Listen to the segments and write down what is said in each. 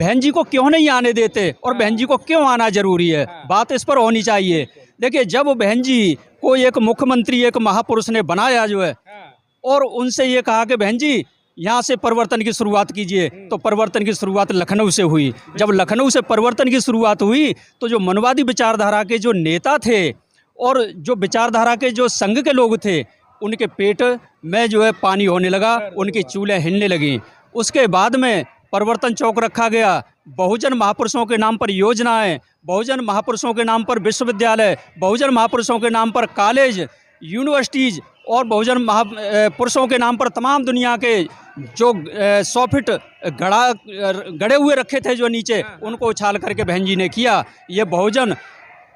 बहन जी को क्यों नहीं आने देते और बहन जी को क्यों आना जरूरी है, बात इस पर होनी चाहिए। देखिए, जब बहन जी को एक मुख्यमंत्री एक महापुरुष ने बनाया जो है, और उनसे ये कहा कि बहन जी यहाँ से परिवर्तन की शुरुआत कीजिए, तो परिवर्तन की शुरुआत लखनऊ से हुई। जब लखनऊ से परिवर्तन की शुरुआत हुई तो जो मनवादी विचारधारा के जो नेता थे और जो विचारधारा के जो संघ के लोग थे, उनके पेट में जो है पानी होने लगा, उनकी चूल्हें हिलने लगी। उसके बाद में परिवर्तन चौक रखा गया, बहुजन महापुरुषों के नाम पर योजनाएं, बहुजन महापुरुषों के नाम पर विश्वविद्यालय, बहुजन महापुरुषों के नाम पर कॉलेज, यूनिवर्सिटीज़ और बहुजन महापुरुषों के नाम पर तमाम दुनिया के जो 100 फीट गड़े हुए रखे थे जो नीचे, उनको उछाल करके बहन जी ने किया। ये बहुजन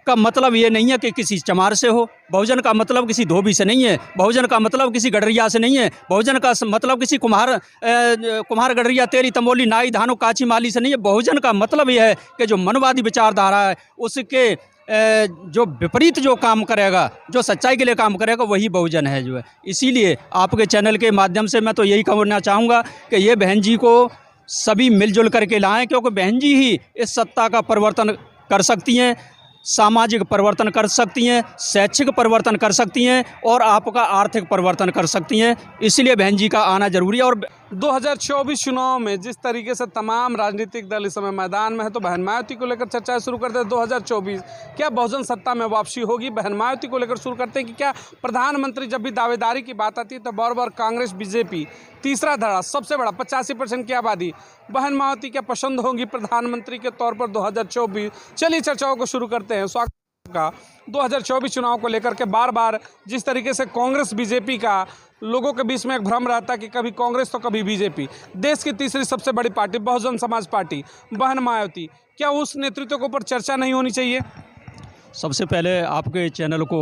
का मतलब ये नहीं है कि किसी चमार से हो, बहुजन का मतलब किसी धोबी से नहीं है, बहुजन का मतलब किसी गडरिया से नहीं है, बहुजन का मतलब किसी कुम्हार गडरिया तेरी तमोली नाई धानो काची माली से नहीं है। बहुजन का मतलब ये है कि जो मनवादी विचारधारा है उसके जो विपरीत जो काम करेगा, जो सच्चाई के लिए काम करेगा, वही बहुजन है जो है। इसीलिए आपके चैनल के माध्यम से मैं तो यही कहना चाहूँगा कि ये बहन जी को सभी मिलजुल करके लाएं, क्योंकि बहन जी ही इस सत्ता का परिवर्तन कर सकती हैं, सामाजिक परिवर्तन कर सकती हैं, शैक्षिक परिवर्तन कर सकती हैं और आपका आर्थिक परिवर्तन कर सकती हैं। इसलिए बहन जी का आना जरूरी है। और 2024 चुनाव में जिस तरीके से तमाम राजनीतिक दल इस समय मैदान में है, तो बहन मायावती को लेकर चर्चा शुरू करते हैं। 2024 क्या बहुजन सत्ता में वापसी होगी? बहन मायावती को लेकर शुरू करते हैं कि क्या प्रधानमंत्री, जब भी दावेदारी की बात आती है तो बार बार कांग्रेस बीजेपी तीसरा धड़ा, सबसे बड़ा 85% की आबादी, बहन मायावती क्या पसंद होंगी प्रधानमंत्री के तौर पर 2024? चलिए चर्चाओं को शुरू करते हैं। स्वागत का 2024 चुनाव को लेकर के बार बार जिस तरीके से कांग्रेस बीजेपी का लोगों के बीच में एक भ्रम रहता है कि कभी कांग्रेस तो कभी बीजेपी, देश की तीसरी सबसे बड़ी पार्टी बहुजन समाज पार्टी बहन मायावती, क्या उस नेतृत्व के ऊपर चर्चा नहीं होनी चाहिए? सबसे पहले आपके चैनल को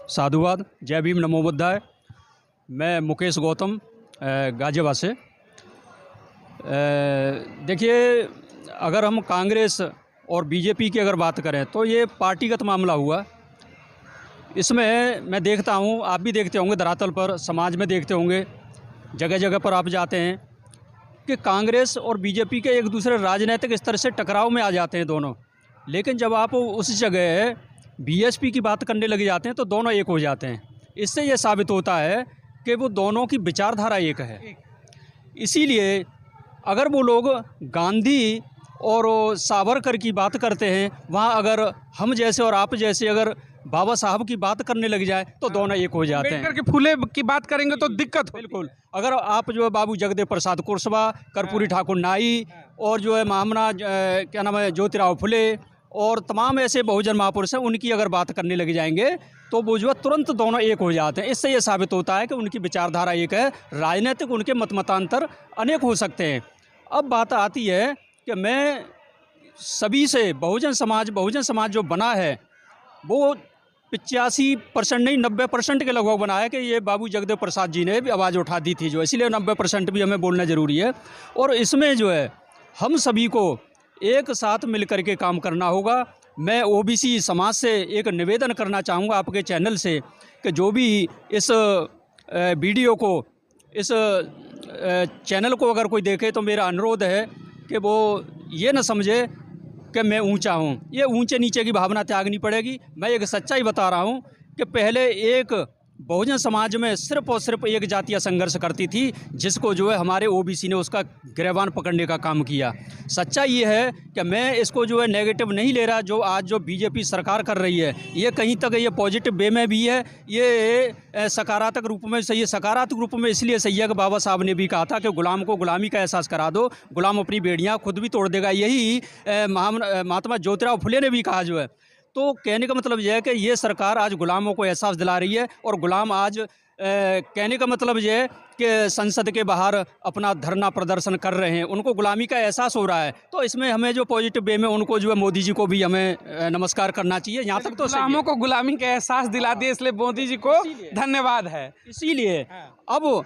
साधुवाद, जय भीम, नमो बुद्धाय। मैं मुकेश गौतम गाजियाबाद से। देखिए, अगर हम कांग्रेस और बीजेपी की अगर बात करें तो ये पार्टीगत मामला हुआ। इसमें मैं देखता हूँ, आप भी देखते होंगे, धरातल पर समाज में देखते होंगे, जगह जगह पर आप जाते हैं कि कांग्रेस और बीजेपी के एक दूसरे राजनीतिक स्तर से टकराव में आ जाते हैं दोनों। लेकिन जब आप उस जगह बीएसपी की बात करने लग जाते हैं तो दोनों एक हो जाते हैं। इससे ये साबित होता है कि वो दोनों की विचारधारा एक है। इसीलिए अगर वो लोग गांधी और सावरकर की बात करते हैं, वहाँ अगर हम जैसे और आप जैसे अगर बाबा साहब की बात करने लग जाए तो दोनों एक हो जाते हैं। अम्बेडकर के फूले की बात करेंगे तो दिक्कत हो। बिल्कुल। अगर आप जो है बाबू जगदेव प्रसाद कुशवाहा, कर्पूरी ठाकुर नाई और जो है महामना क्या नाम है ज्योतिराव फुले और तमाम ऐसे बहुजन महापुरुष हैं, उनकी अगर बात करने लग जाएंगे तो वो जो है तुरंत दोनों एक हो जाते हैं। इससे ये साबित होता है कि उनकी विचारधारा एक है, राजनीतिक उनके मतांतर अनेक हो सकते हैं। अब बात आती है कि मैं सभी से बहुजन समाज जो बना है वो 85% नहीं 90% के लगभग बना है कि ये बाबू जगदेव प्रसाद जी ने भी आवाज़ उठा दी थी जो, इसलिए 90% भी हमें बोलना ज़रूरी है। और इसमें जो है हम सभी को एक साथ मिल कर के काम करना होगा। मैं ओबीसी समाज से एक निवेदन करना चाहूँगा आपके चैनल से कि जो भी इस वीडियो को, इस चैनल को अगर कोई देखे तो मेरा अनुरोध है कि वो ये न समझे कि मैं ऊंचा हूं। ये ऊंचे नीचे की भावना त्यागनी पड़ेगी। मैं एक सच्चाई बता रहा हूं कि पहले एक बहुजन समाज में सिर्फ और सिर्फ एक जातीय संघर्ष करती थी, जिसको जो है हमारे ओबीसी ने उसका गिरबान पकड़ने का काम किया। सच्चाई ये है कि मैं इसको जो है नेगेटिव नहीं ले रहा। जो आज जो बीजेपी सरकार कर रही है ये कहीं तक ये पॉजिटिव वे में भी है, ये सकारात्मक रूप में सही है। सकारात्मक रूप में इसलिए सही है कि बाबा साहब ने भी कहा था कि गुलाम को गुलामी का एहसास करा दो, गुलाम अपनी बेड़ियाँ खुद भी तोड़ देगा। यही महात्मा ज्योतिराव फुले ने भी कहा जो है। तो कहने का मतलब यह है कि ये सरकार आज गुलामों को एहसास दिला रही है और गुलाम आज कहने का मतलब यह है कि संसद के बाहर अपना धरना प्रदर्शन कर रहे हैं, उनको गुलामी का एहसास हो रहा है। तो इसमें हमें जो पॉजिटिव वे में उनको जो है मोदी जी को भी हमें नमस्कार करना चाहिए। यहाँ तक तो गुलामों को गुलामी का एहसास दिला दिए, इसलिए मोदी जी को धन्यवाद है। इसीलिए अब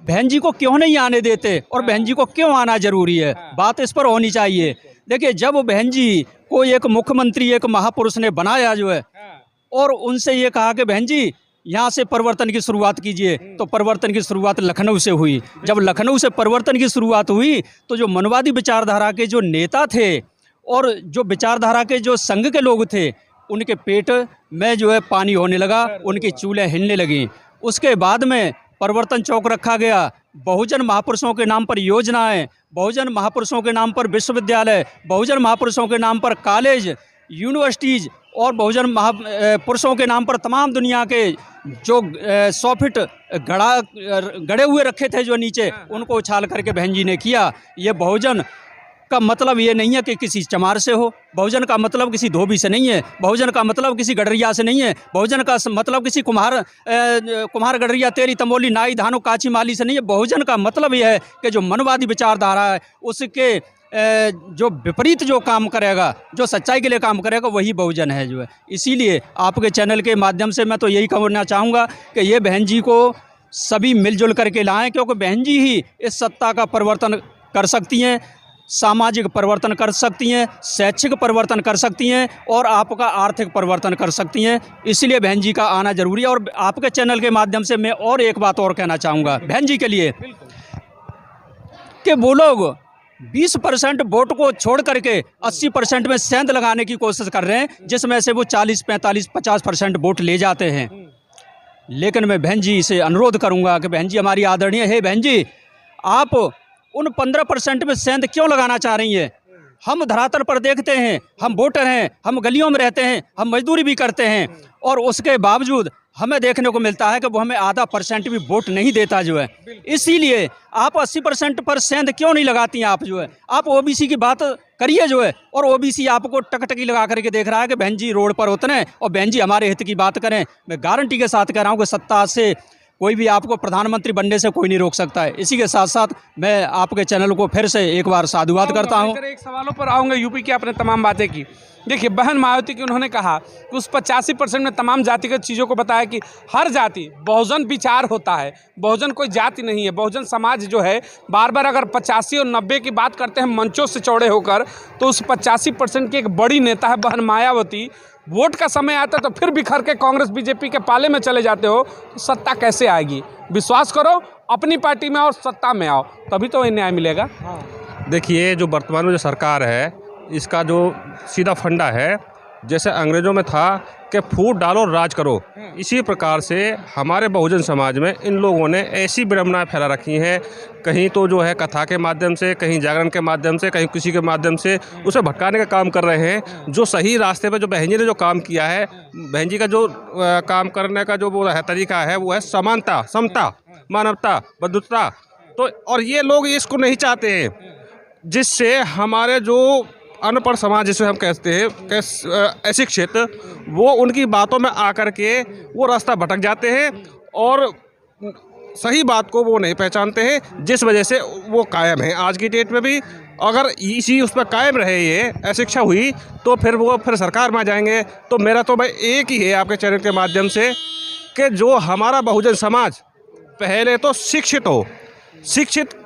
बहन जी को क्यों नहीं आने देते और बहन जी को क्यों आना जरूरी है, बात इस पर होनी चाहिए। देखिए, जब बहन जी को एक मुख्यमंत्री एक महापुरुष ने बनाया जो है और उनसे ये कहा कि बहन जी यहाँ से परिवर्तन की शुरुआत कीजिए, तो परिवर्तन की शुरुआत लखनऊ से हुई। जब लखनऊ से परिवर्तन की शुरुआत हुई तो जो मनवादी विचारधारा के जो नेता थे और जो विचारधारा के जो संघ के लोग थे, उनके पेट में जो है पानी होने लगा, उनकी चूल्हे हिलने लगी। उसके बाद में परिवर्तन चौक रखा गया। बहुजन महापुरुषों के नाम पर योजनाएं, बहुजन महापुरुषों के नाम पर विश्वविद्यालय, बहुजन महापुरुषों के नाम पर कॉलेज, यूनिवर्सिटीज़ और बहुजन महापुरुषों के नाम पर तमाम दुनिया के जो 100 फीट गड़े हुए रखे थे जो नीचे, उनको उछाल करके बहन जी ने किया। ये बहुजन का मतलब ये नहीं है कि किसी चमार से हो, बहुजन का मतलब किसी धोबी से नहीं है, बहुजन का मतलब किसी गडरिया से नहीं है, बहुजन का मतलब किसी कुम्हार गडरिया तेरी तमोली नाई धानु काची माली से नहीं है। बहुजन का मतलब यह है कि जो मनवादी विचारधारा है उसके जो विपरीत जो काम करेगा, जो सच्चाई के लिए काम करेगा, वही बहुजन है जो है। इसीलिए आपके चैनल के माध्यम से मैं तो यही कहना चाहूँगा कि ये बहन जी को सभी मिलजुल करके लाएं, क्योंकि बहन जी ही इस सत्ता का परिवर्तन कर सकती हैं, सामाजिक परिवर्तन कर सकती हैं, शैक्षिक परिवर्तन कर सकती हैं और आपका आर्थिक परिवर्तन कर सकती हैं। इसलिए बहन जी का आना जरूरी है। और आपके चैनल के माध्यम से मैं और एक बात और कहना चाहूँगा बहन जी के लिए कि वो लोग 20% वोट को छोड़ करके 80% में सेंध लगाने की कोशिश कर रहे हैं, जिसमें से वो 40, 45, 50% वोट ले जाते हैं। लेकिन मैं बहन जी से अनुरोध करूंगा कि बहन जी हमारी आदरणीय है, बहन जी आप उन 15% में सेंध क्यों लगाना चाह रही हैं? हम धरातल पर देखते हैं, हम वोटर हैं, हम गलियों में रहते हैं, हम मजदूरी भी करते हैं और उसके बावजूद हमें देखने को मिलता है कि वो हमें आधा % भी वोट नहीं देता जो है। इसीलिए आप 80% पर सेंध क्यों नहीं लगाती हैं? आप जो है आप ओबीसी की बात करिए जो है, और ओबीसी आपको टकटकी लगा करके देख रहा है कि बहन जी रोड पर उतरे और बहन जी हमारे हित की बात करें। मैं गारंटी के साथ कह रहा हूँ कि सत्ता से कोई भी आपको प्रधानमंत्री बनने से कोई नहीं रोक सकता है। इसी के साथ साथ मैं आपके चैनल को फिर से एक बार साधुवाद करता हूँ। एक सवालों पर आऊँगा। यूपी की आपने तमाम बातें की, देखिए बहन मायावती की उन्होंने कहा कि उस 85% में तमाम जातिगत चीज़ों को बताया कि हर जाति बहुजन विचार होता है, बहुजन कोई जाति नहीं है। बहुजन समाज जो है बार बार अगर 85 और 90 की बात करते हैं मंचों से चौड़े होकर, तो उस 85% की एक बड़ी नेता है बहन मायावती। वोट का समय आता है तो फिर बिखर के कांग्रेस बीजेपी के पाले में चले जाते हो, तो सत्ता कैसे आएगी? विश्वास करो अपनी पार्टी में और सत्ता में आओ, तभी तो न्याय मिलेगा। देखिए जो वर्तमान में जो सरकार है, इसका जो सीधा फंडा है, जैसे अंग्रेज़ों में था कि फूट डालो राज करो, इसी प्रकार से हमारे बहुजन समाज में इन लोगों ने ऐसी विडंबनाएं फैला रखी हैं। कहीं तो जो है कथा के माध्यम से, कहीं जागरण के माध्यम से, कहीं किसी के माध्यम से उसे भटकाने का काम कर रहे हैं। जो सही रास्ते पे जो बहन जी ने जो काम किया है, बहन जी का जो काम करने का जो वो है तरीका है, वो है समानता, समता, मानवता, बंधुता। तो और ये लोग इसको नहीं चाहते हैं, जिससे हमारे जो अनपढ़ समाज जिसे हम कहते हैं अशिक्षित, वो उनकी बातों में आकर के वो रास्ता भटक जाते हैं और सही बात को वो नहीं पहचानते हैं, जिस वजह से वो कायम है आज की डेट में भी। अगर इसी उस पर कायम रहे, ये अशिक्षा हुई, तो फिर वो फिर सरकार में आ जाएंगे। तो मेरा तो भाई एक ही है आपके चैनल के माध्यम से कि जो हमारा बहुजन समाज पहले तो शिक्षित हो। शिक्षित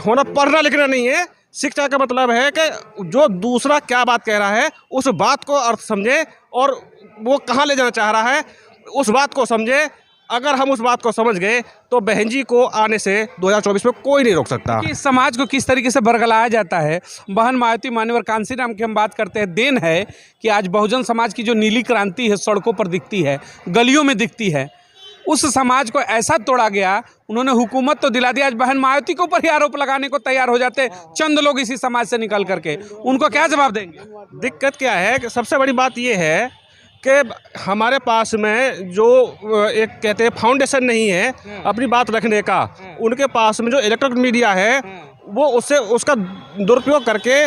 होना पढ़ना लिखना नहीं है, शिक्षा का मतलब है कि जो दूसरा क्या बात कह रहा है उस बात को अर्थ समझे और वो कहाँ ले जाना चाह रहा है उस बात को समझे। अगर हम उस बात को समझ गए तो बहन जी को आने से 2024 में कोई नहीं रोक सकता। कि इस समाज को किस तरीके से बरगलाया जाता है, बहन मायावती मान्यवर कांसीराम की हम बात करते हैं। देन है कि आज बहुजन समाज की जो नीली क्रांति है सड़कों पर दिखती है, गलियों में दिखती है, उस समाज को ऐसा तोड़ा गया। उन्होंने हुकूमत तो दिला दी, आज बहन मायावती के ऊपर ही आरोप लगाने को तैयार हो जाते चंद लोग इसी समाज से निकल करके। उनको क्या जवाब देंगे? दिक्कत क्या है कि सबसे बड़ी बात ये है कि हमारे पास में जो एक कहते हैं फाउंडेशन नहीं है अपनी बात रखने का। उनके पास में जो इलेक्ट्रॉनिक मीडिया है वो उससे उसका दुरुपयोग करके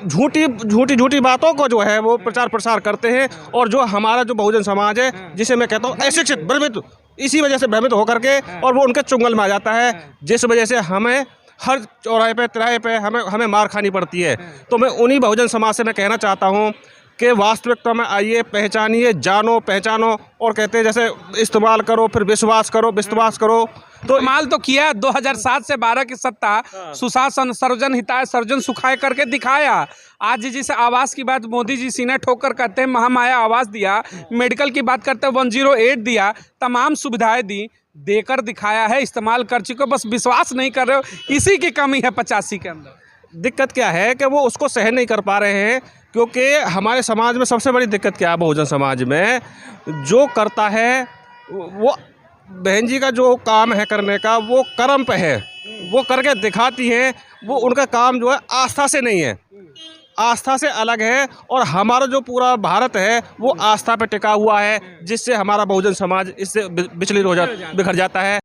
झूठी बातों को जो है वो प्रचार प्रसार करते हैं। और जो हमारा जो बहुजन समाज है, जिसे मैं कहता हूँ अशिक्षित, भ्रमित, इसी वजह से भ्रमित होकर के और वो उनके चुंगल में आ जाता है, जिस वजह से हमें हर चौराहे पे तिराहे पे हमें मार खानी पड़ती है। तो मैं उन्हीं बहुजन समाज से मैं कहना चाहता हूँ कि वास्तविकता में आइए, पहचानिए, जानो, पहचानो और कहते हैं जैसे इस्तेमाल करो फिर विश्वास करो, विश्वास करो तो कमाल तो किया 2007 से 12 की सत्ता, सुशासन, सर्वजन हिताय, सर्वजन सुखाय करके दिखाया। आज जिस आवास की बात मोदी जी सीना ठोकर करते हैं, महामाया आवास दिया, मेडिकल की बात करते हैं 108 दिया, तमाम सुविधाएं दी, देकर दिखाया है, इस्तेमाल कर चुके, बस विश्वास नहीं कर रहे हो, इसी की कमी है 85 के अंदर। दिक्कत क्या है कि वो उसको सहन नहीं कर पा रहे हैं, क्योंकि हमारे समाज में सबसे बड़ी दिक्कत क्या है, बहुजन समाज में जो करता है वो बहन जी का जो काम है करने का, वो कर्म पे है, वो करके दिखाती हैं। वो उनका काम जो है आस्था से नहीं है, आस्था से अलग है। और हमारा जो पूरा भारत है वो आस्था पे टिका हुआ है, जिससे हमारा बहुजन समाज इससे बिचलित हो बिखर जाता है।